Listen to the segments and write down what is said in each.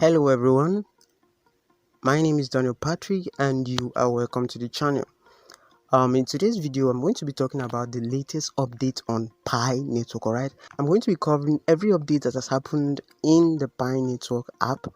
Hello everyone, my name is Daniel Patrick and you are welcome to the channel. In today's video, I'm going to be talking about the latest update on Pi Network, alright? I'm going to be covering every update that has happened in the Pi Network app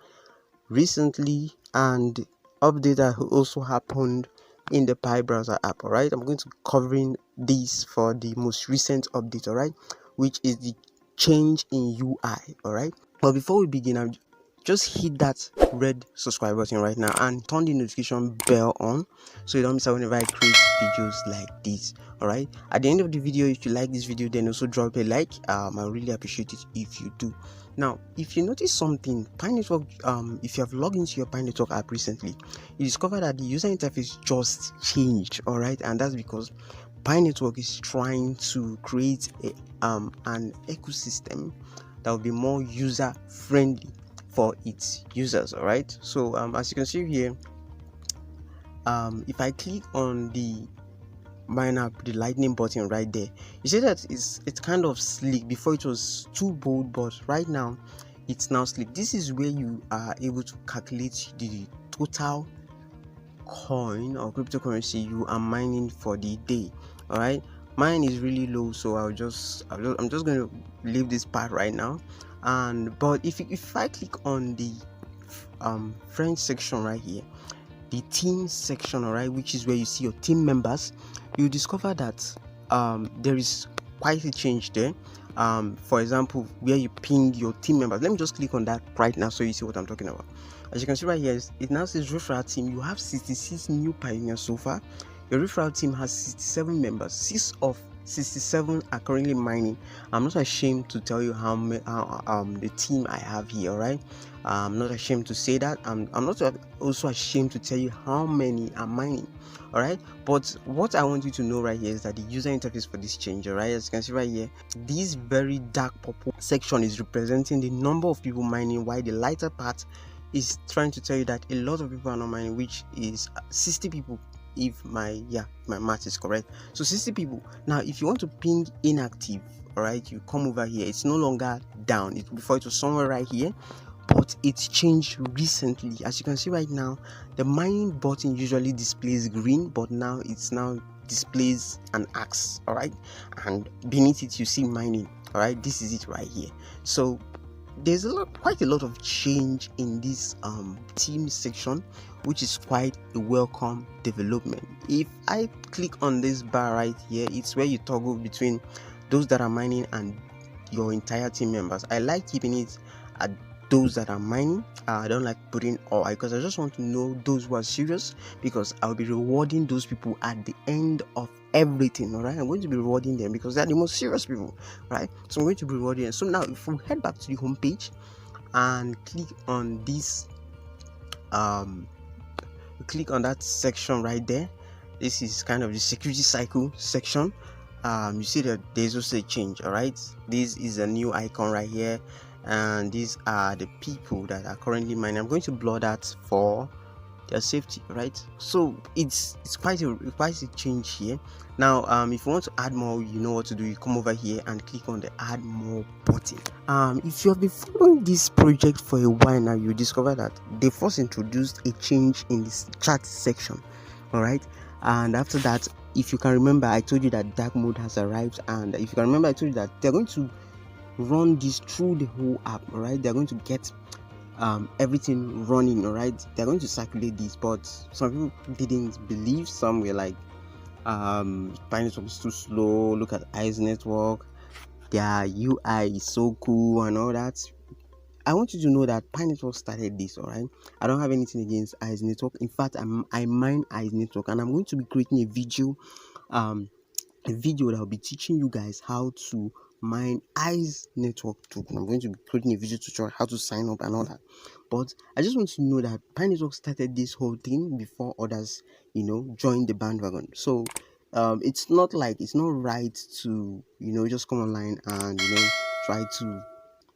recently and update that also happened in the Pi browser app, alright? I'm going to be covering this for the most recent update, alright? Which is the change in UI, alright? But before we begin, just hit that red subscribe button right now and turn the notification bell on so you don't miss out whenever I create videos like this. All right, at the end of the video, if you like this video, then also drop a like. I really appreciate it if you do. Now, if you notice something, Pi Network, if you have logged into your Pi Network app recently, you discover that the user interface just changed. All right, and that's because Pi Network is trying to create an ecosystem that will be more user friendly for its users. All right, so as you can see here, if I click on the mine app, the lightning button right there, you see that it's kind of sleek. Before it was too bold, but right now it's now sleek. This is where you are able to calculate the total coin or cryptocurrency you are mining for the day. All right, mine is really low, so I'm just going to leave this part right now. And but if I click on the friends section right here, the team section, all right, which is where you see your team members, you discover that there is quite a change there. For example, where you ping your team members, let me just click on that right now so you see what I'm talking about. As you can see right here, it now says referral team. You have 66 new pioneers so far. Your referral team has 67 members. 6 of 67 are currently mining. I'm not ashamed to tell you how the team I have here, all right? I'm not ashamed to say that. I'm not also ashamed to tell you how many are mining, all right? But what I want you to know right here is that the user interface for this change, all right, as you can see right here, this very dark purple section is representing the number of people mining, while the lighter part is trying to tell you that a lot of people are not mining, which is 60 people if my math is correct. So 60 people. Now if you want to ping inactive, all right, you come over here. It's no longer down. Before it was somewhere right here, but it's changed recently. As you can see right now, the mining button usually displays green, but now it's displays an axe, all right, and beneath it you see mining. All right, this is it right here. So there's quite a lot of change in this team section, which is quite a welcome development. If I click on this bar right here, it's where you toggle between those that are mining and your entire team members. I like keeping it at those that are mining. I don't like putting all, because I just want to know those who are serious, because I'll be rewarding those people at the end of everything. All right, I'm going to be rewarding them because they're the most serious people, right? So I'm going to be rewarding them. So now if we head back to the home page and click on this click on that section right there, this is kind of the security cycle section. You see that there's also a change. All right, this is a new icon right here, and these are the people that are currently mining. I'm going to blur that for their safety, right? So it's quite a change here. Now if you want to add more, you know what to do. You come over here and click on the add more button. If you have been following this project for a while now, you discover that they first introduced a change in this chat section, all right? And after that, if you can remember, I told you that dark mode has arrived, and if you can remember, I told you that they're going to run this through the whole app, all right? They're going to get everything running, all right? They're going to circulate this, but some people didn't believe. Some were like, Pi Network is too slow. Look at Ice Network, their UI is so cool and all that. I want you to know that Pi Network started this, all right? I don't have anything against Ice Network. In fact, I mine Ice Network, and I'm going to be creating a video that will be teaching you guys how to mine Ice Network too. I'm going to be creating a video tutorial how to sign up and all that. But I just want you to know that Pi Network started this whole thing before others, joined the bandwagon. So it's not right to just come online and try to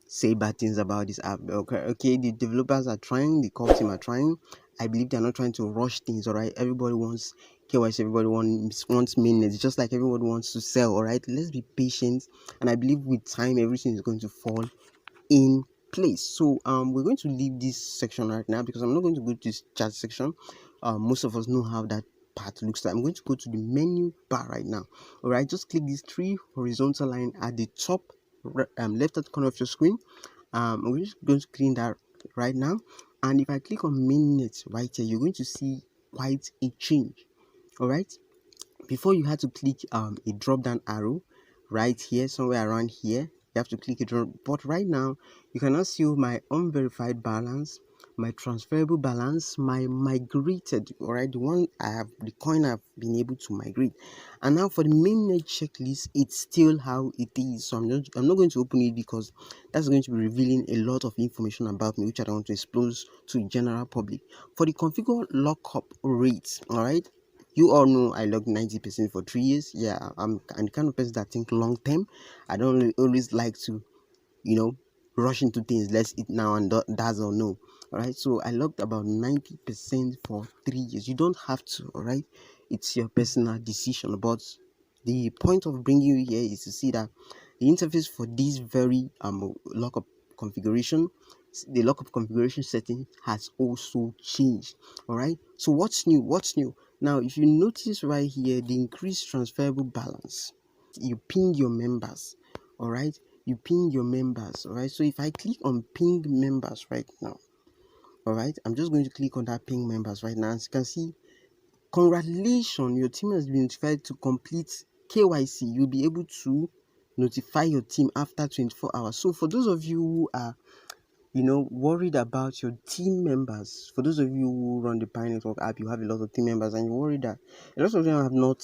say bad things about this app. Okay, the developers are trying, the core team are trying. I believe they're not trying to rush things, all right? Everybody wants KYC, everybody wants mainnet, just like everybody wants to sell, all right? Let's be patient, and I believe with time everything is going to fall in place. So we're going to leave this section right now because I'm not going to go to this chat section. Most of us know how that part looks like. I'm going to go to the menu bar right now. All right, just click these three horizontal line at the top left hand corner of your screen. I'm just going to clean that right now, and if I click on mainnet right here, you're going to see quite a change. All right, before you had to click a drop down arrow right here, somewhere around here. You have to click it, but right now you can now see my unverified balance, my transferable balance, my migrated, all right, the one I have, the coin I've been able to migrate. And now for the mainnet checklist, it's still how it is. So I'm not going to open it because that's going to be revealing a lot of information about me, which I don't want to expose to the general public. For the configure lockup rates, all right, you all know I logged 90% for 3 years. Yeah, I'm the kind of person that think long term. I don't always like to, rush into things. Let's eat now and that's or no. All right. So I logged about 90% for 3 years. You don't have to. All right. It's your personal decision. But the point of bringing you here is to see that the interface for this very lockup configuration, the lockup configuration setting has also changed. All right. So what's new? What's new? Now, if you notice right here, the increased transferable balance, you ping your members. All right, you ping your members. All right, so if I click on ping members right now, all right, I'm just going to click on that ping members right now. As you can see, congratulations, your team has been notified to complete KYC. You'll be able to notify your team after 24 hours. So for those of you who are worried about your team members, for those of you who run the Pi Network app, you have a lot of team members and you're worried that a lot of them have not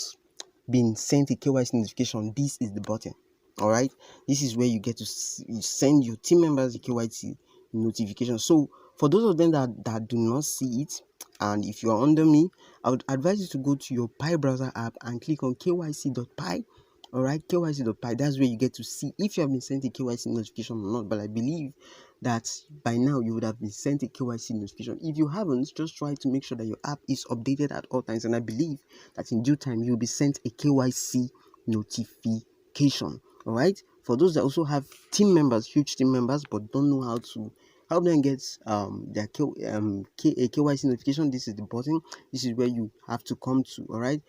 been sent a KYC notification. This is the button. All right, this is where you get to send your team members the KYC notification. So for those of them that do not see it, and if you are under me, I would advise you to go to your Pi browser app and click on kyc.pi. All right, kyc.pi. That's where you get to see if you have been sent a KYC notification or not. But I believe that by now you would have been sent a KYC notification. If you haven't, just try to make sure that your app is updated at all times, and I believe that in due time you'll be sent a KYC notification. All right, for those that also have team members, huge team members, but don't know how to help them get their KYC notification, this is the button. This is where you have to come to. All right,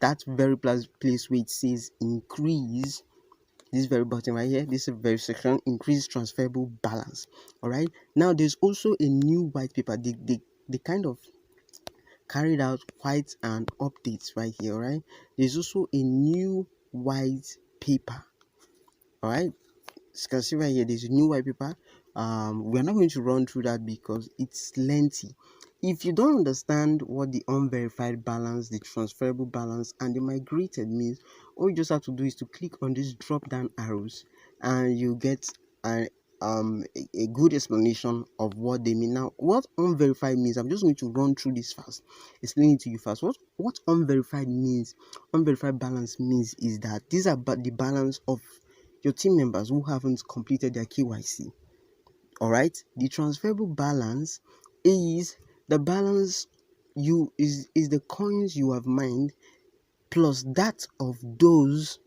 that very place where it says increase, this very button right here, this is very section, increase transferable balance. All right, now there's also a new white paper. They kind of carried out quite an update right here. All right, there's also a new white paper. All right, as you can see right here, there's a new white paper. We're not going to run through that because it's lengthy. If you don't understand what the unverified balance, the transferable balance, and the migrated means, all you just have to do is to click on these drop down arrows and you get a good explanation of what they mean. Now, what unverified means, I'm just going to run through this fast, explain it to you fast. What unverified means, unverified balance means is that these are the balance of your team members who haven't completed their KYC. All right, the transferable balance is the balance is the coins you have mined plus that of those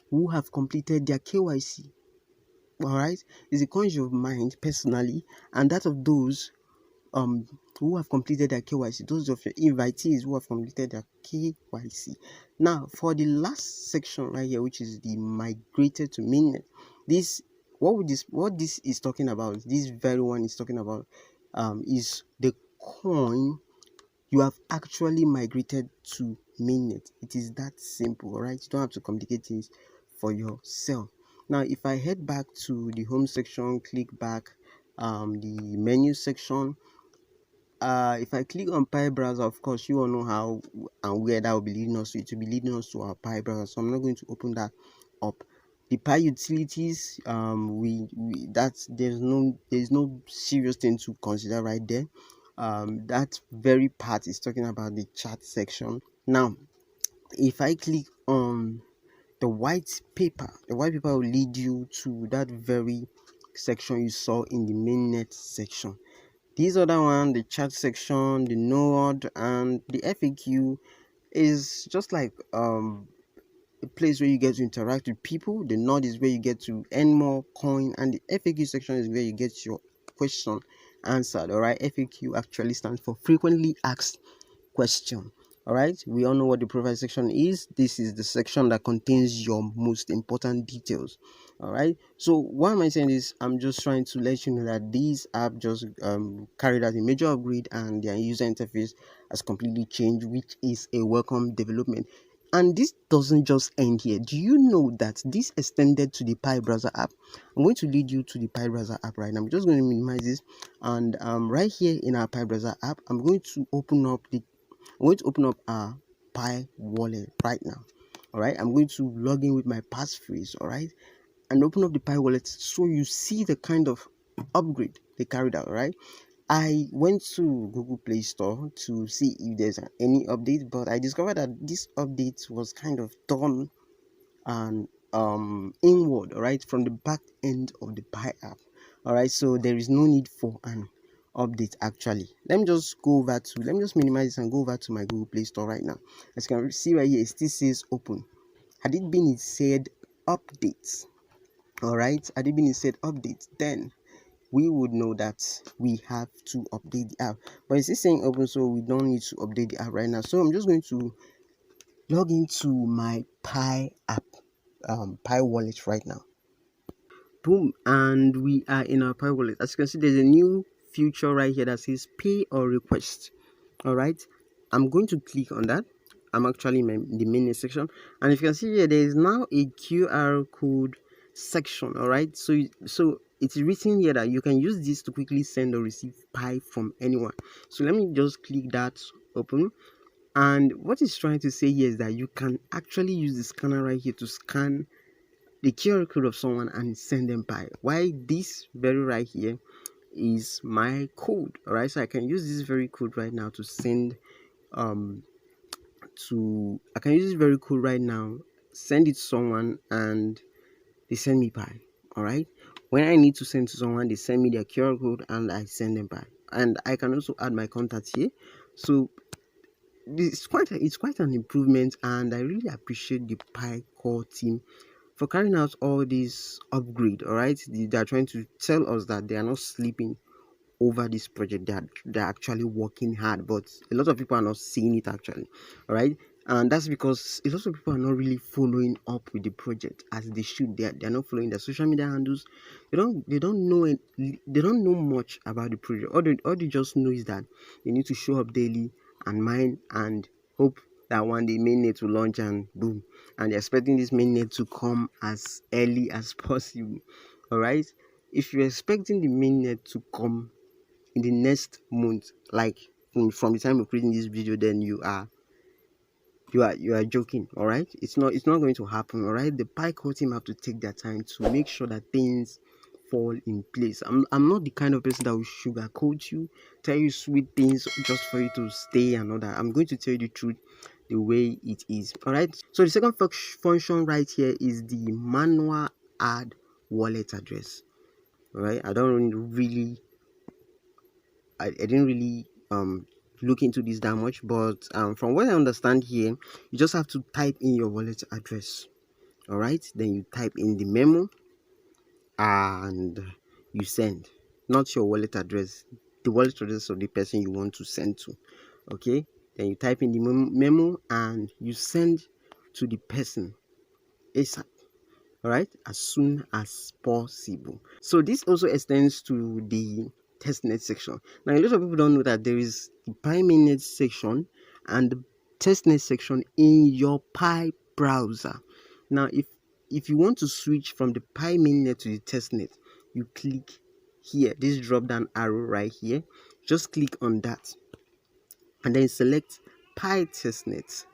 who have completed their KYC. All right, is the coins you've mined personally and that of those who have completed their KYC, those of your invitees who have completed their KYC. Now, for the last section right here, which is the migrated to mainnet, what this is talking about, this very one is talking about, is the coin you have actually migrated to mainnet. It is that simple. All right, you don't have to complicate things for yourself. Now, if I head back to the home section, click back the menu section, if I click on Pi browser, of course you all know how and where that will be leading us to. It will be leading us to our Pi browser, so I'm not going to open that up. The Pi utilities, there's no serious thing to consider right there. That very part is talking about the chat section. Now, if I click on the white paper will lead you to that very section you saw in the mainnet section. These other one, the chat section, the node, and the FAQ is just like a place where you get to interact with people. The node is where you get to earn more coin, and the FAQ section is where you get your question answered. All right, FAQ actually stands for frequently asked question. All right, we all know what the profile section is. This is the section that contains your most important details. All right, so what am I saying is I'm just trying to let you know that these app just carried out a major upgrade and their user interface has completely changed, which is a welcome development. And this doesn't just end here. Do you know that this extended to the Pi browser app? I'm going to lead you to the Pi browser app right now. I'm just going to minimize this, and right here in our Pi browser app, I'm going to open up our Pi wallet right now. All right, I'm going to log in with my passphrase. All right, and open up the Pi wallet so you see the kind of upgrade they carried out. All right, I went to Google Play Store to see if there's any update, but I discovered that this update was kind of done and inward, all right, from the back end of the Pi app. All right, so there is no need for an update actually. Let me just minimize this and go over to my Google Play Store right now. As you can see right here, it still says open. Had it been, it said updates. All right, had it been, it said updates, then we would know that we have to update the app, but it's saying open, so we don't need to update the app right now. So I'm just going to log into my Pi app, Pi wallet right now. Boom, and we are in our Pi wallet. As you can see, there's a new feature right here that says pay or request. All right, I'm going to click on that. I'm actually in the main section, and if you can see here, there is now a QR code section. All right, so it's written here that you can use this to quickly send or receive Pi from anyone. So let me just click that, open. And what it's trying to say here is that you can actually use the scanner right here to scan the QR code of someone and send them Pi. Why this very right here is my code. All right, so I can use this very code right now to send I can use this very code right now, send it to someone, and they send me Pi. All right, when I need to send to someone, they send me their QR code and I send them Pi. And I can also add my contacts here. So it's quite an improvement, and I really appreciate the Pi core team for carrying out all this upgrade. All right, they are trying to tell us that they are not sleeping over this project. They're actually working hard, but a lot of people are not seeing it actually. All right, and that's because a lot of people are not really following up with the project as they should. They're not following their social media handles. They don't know it. They don't know much about the project. All they just know is that they need to show up daily and mine and hope that one day mainnet will launch and boom, and they're expecting this mainnet to come as early as possible. All right, if you're expecting the mainnet to come in the next month, like from the time of creating this video, then you are joking. All right, it's not going to happen. All right, the Pi core team have to take their time to make sure that things fall in place. I'm not the kind of person that will sugarcoat you, tell you sweet things just for you to stay and all that. I'm going to tell you the truth the way it is. All right, so the second function right here is the manual add wallet address. All right, I didn't really look into this that much, but from what I understand here, you just have to type in your wallet address. All right, then you type in the memo and you send, not your wallet address, the wallet address of the person you want to send to. Okay, then you type in the memo and you send to the person ASAP. All right, as soon as possible. So this also extends to the testnet section. Now a lot of people don't know that there is the Pi mainnet section and the testnet section in your Pi browser. Now if you want to switch from the Pi mainnet to the testnet, you click here, this drop down arrow right here. Just click on that and then select Pi testnet.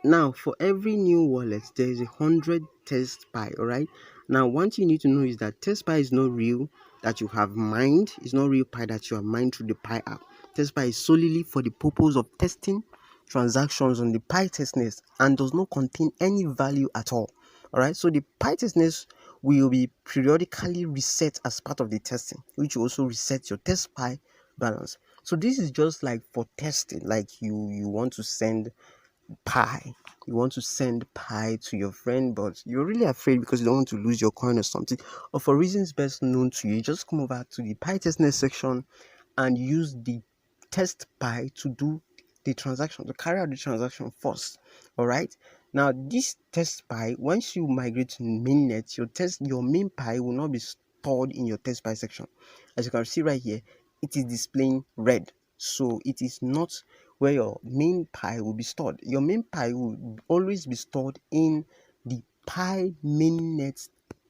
Now for every new wallet there is 100 test Pi. All right, now one thing you need to know is that test Pi is not real that you have mined. It's not real Pi that you have mined through the Pi app. Test Pi is solely for the purpose of testing transactions on the Pi testnet and does not contain any value at all. All right, so the Pi testnet will be periodically reset as part of the testing, which will also reset your test Pi balance. So this is just like for testing, like you want to send pi. You want to send pi to your friend, but you're really afraid because you don't want to lose your coin or something, or for reasons best known to you. Just come over to the Pi testnet section and use the test pi to do the transaction, to carry out the transaction first. All right. Now this test pi, once you migrate to mainnet, your main pi will not be stored in your test pi section. As you can see right here, it is displaying red, so it is not where your main pi will be stored. Your main pi will always be stored in the pi mainnet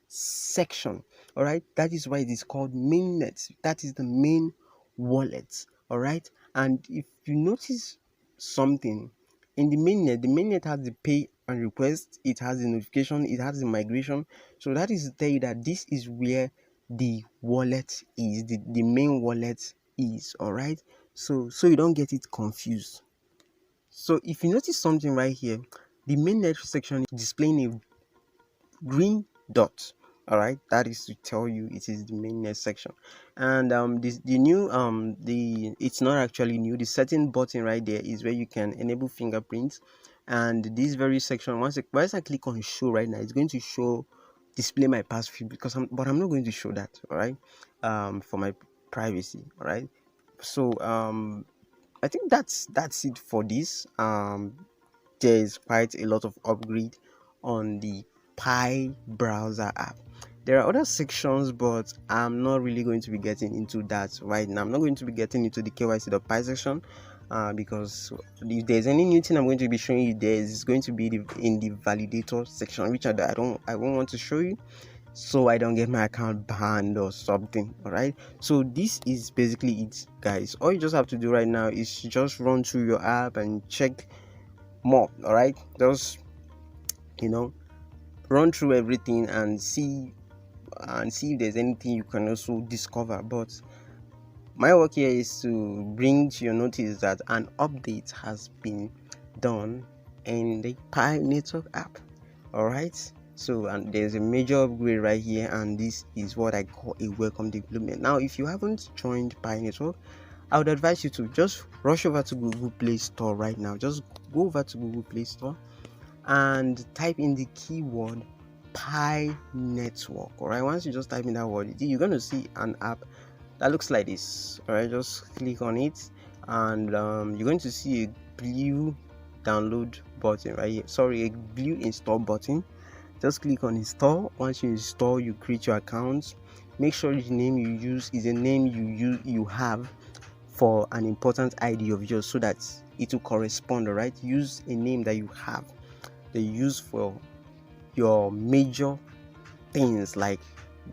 section. All right, that is why it is called mainnet. That is the main wallet. All right, and if you notice something in the mainnet has the pay and request, it has the notification, it has the migration. So that is to tell you that this is where the wallet is, the main wallet is. All right, so you don't get it confused. So if you notice something right here, the mainnet section is displaying a green dot. All right, that is to tell you it is the mainnet section. And the new it's not actually new. The setting button right there is where you can enable fingerprints. And this very section, once I click on show right now, it's going to show display my password, because I'm not going to show that. All right, for my privacy. All right, so I think that's it for this. There is quite a lot of upgrade on the Pi browser app. There are other sections, but I'm not really going to be getting into that right now. I'm not going to be getting into the KYC.py section, because if there's any new thing I'm going to be showing you, there is going to be in the validator section, which I won't want to show you, so I don't get my account banned or something. All right, so this is basically it, guys. All you just have to do right now is just run through your app and check more. All right, just run through everything and see if there's anything you can also discover. But my work here is to bring to your notice that an update has been done in the Pi network app. All right, so and there's a major upgrade right here, and this is what I call a welcome development. Now if you haven't joined Pi network, I would advise you to just rush over to Google Play Store right now. Just go over to Google Play Store and type in the keyword Pi network. All right, once you just type in that word, you're going to see an app that looks like this. All right, just click on it, and you're going to see a blue download button right here. Sorry, a blue install button. Just click on install. Once you install, you create your account. Make sure the name you use is a name you have for an important ID of yours, so that it will correspond. All right, use a name that you have, that you use for your major things like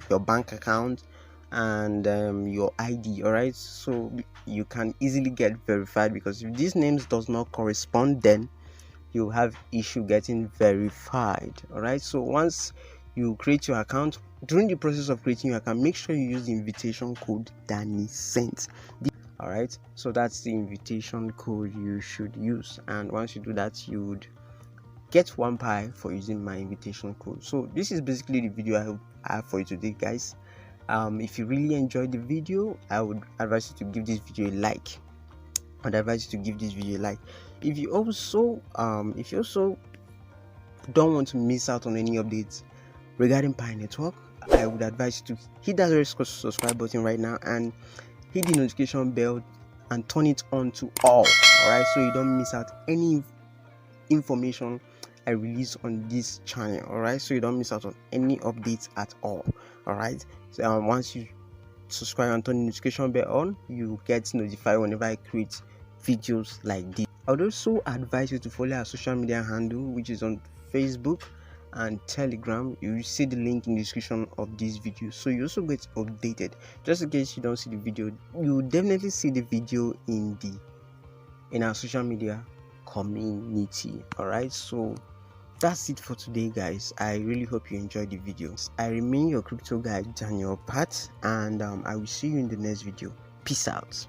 your bank account and your ID. All right, so you can easily get verified, because if these names does not correspond, then you have issue getting verified. All right, so once you create your account, during the process of creating your account, make sure you use the invitation code Danisaint. All right, so that's the invitation code you should use, and once you do that, you would get 1 pi for using my invitation code. So this is basically the video I have for you today, guys. If you really enjoyed the video, I would advise you to give this video a like. If you also don't want to miss out on any updates regarding Pi network, I would advise you to hit that red subscribe button right now and hit the notification bell and turn it on to all right, so you don't miss out any information I release on this channel. All right, so you don't miss out on any updates at all. All right, so once you subscribe and turn the notification bell on, you get notified whenever I create videos like this. I would also advise you to follow our social media handle, which is on Facebook and Telegram. You will see the link in the description of this video, so you also get updated. Just in case you don't see the video, you will definitely see the video in our social media community. All right, so that's it for today, guys. I really hope you enjoyed the video. I remain your crypto guy, Daniel Pat, and I will see you in the next video. Peace out.